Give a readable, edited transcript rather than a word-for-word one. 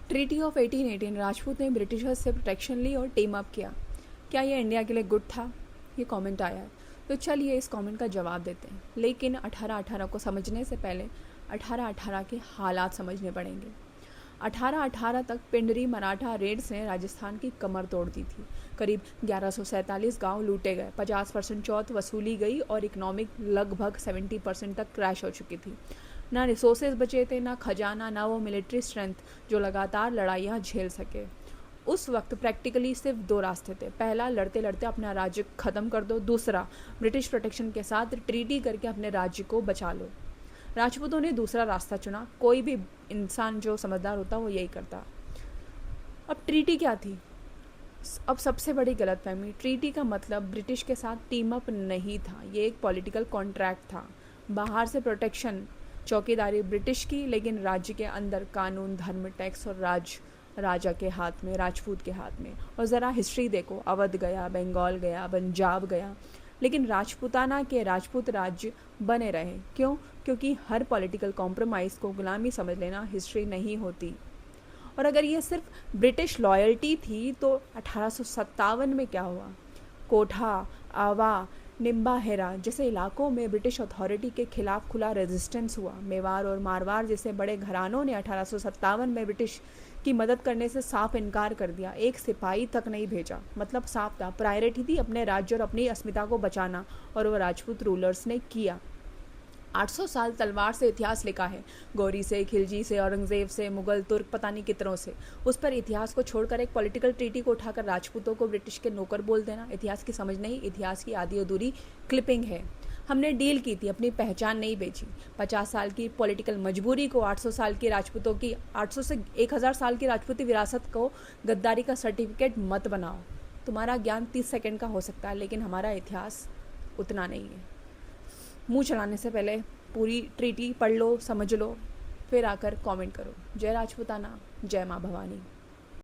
Treaty of 1818 Rajput ने Britishers से protection ली और टीम अप किया। क्या ये इंडिया के लिए गुड था? ये कमेंट आया है, तो चलिए इस कमेंट का जवाब देते हैं। लेकिन 1818 को समझने से पहले 1818 के हालात समझने पड़ेंगे। 1818 तक पिंडरी मराठा रेड्स ने राजस्थान की कमर तोड़ दी थी। करीब 1147 गांव लूटे गए, 50% चौथ वसूली गई और इकोनॉमिक लगभग 70% तक क्रैश हो चुकी थी। ना रिसोर्सेज बचे थे, ना खजाना, ना वो मिलिट्री स्ट्रेंथ जो लगातार लड़ाइयाँ झेल सके। उस वक्त प्रैक्टिकली सिर्फ दो रास्ते थे। पहला, लड़ते लड़ते अपना राज्य ख़त्म कर दो। दूसरा, ब्रिटिश प्रोटेक्शन के साथ ट्रीटी करके अपने राज्य को बचा लो। राजपूतों ने दूसरा रास्ता चुना। कोई भी इंसान जो समझदार होता वो यही करता। अब ट्रीटी क्या थी? अब सबसे बड़ी गलतफहमी, ट्रीटी का मतलब ब्रिटिश के साथ टीम अप नहीं था। ये एक पॉलिटिकल कॉन्ट्रैक्ट था। बाहर से प्रोटेक्शन, चौकीदारी ब्रिटिश की, लेकिन राज्य के अंदर कानून, धर्म, टैक्स और राजा के हाथ में, राजपूत के हाथ में। और ज़रा हिस्ट्री देखो, अवध गया, बंगाल गया, पंजाब गया, लेकिन राजपूताना के राजपूत राज्य बने रहे। क्यों? क्योंकि हर पॉलिटिकल कॉम्प्रोमाइज़ को गुलामी समझ लेना हिस्ट्री नहीं होती। और अगर ये सिर्फ ब्रिटिश लॉयल्टी थी तो 1857 में क्या हुआ? कोठा, आवा, निम्बाहेरा जैसे इलाकों में ब्रिटिश अथॉरिटी के खिलाफ खुला रेजिस्टेंस हुआ। मेवाड़ और मारवाड़ जैसे बड़े घरानों ने 1857 में ब्रिटिश की मदद करने से साफ इनकार कर दिया। एक सिपाही तक नहीं भेजा। मतलब साफ था, प्रायोरिटी थी अपने राज्य और अपनी अस्मिता को बचाना, और वो राजपूत रूलर्स ने किया। 800 साल तलवार से इतिहास लिखा है, गौरी से, खिलजी से, औरंगजेब से, मुगल, तुर्क, पता नहीं कितनों से। उस पर इतिहास को छोड़कर एक पॉलिटिकल ट्रीटी को उठाकर राजपूतों को ब्रिटिश के नौकर बोल देना इतिहास की समझ नहीं, इतिहास की आधी अधूरी क्लिपिंग है। हमने डील की थी, अपनी पहचान नहीं बेची। 50 साल की पॉलिटिकल मजबूरी को 800 साल की राजपूतों की 800 से 1000 साल की राजपूती विरासत को गद्दारी का सर्टिफिकेट मत बनाओ। तुम्हारा ज्ञान 30 सेकंड का हो सकता है, लेकिन हमारा इतिहास उतना नहीं है। मुंह चलाने से पहले पूरी ट्रीटी पढ़ लो, समझ लो, फिर आकर कमेंट करो। जय राजपूताना, जय माँ भवानी।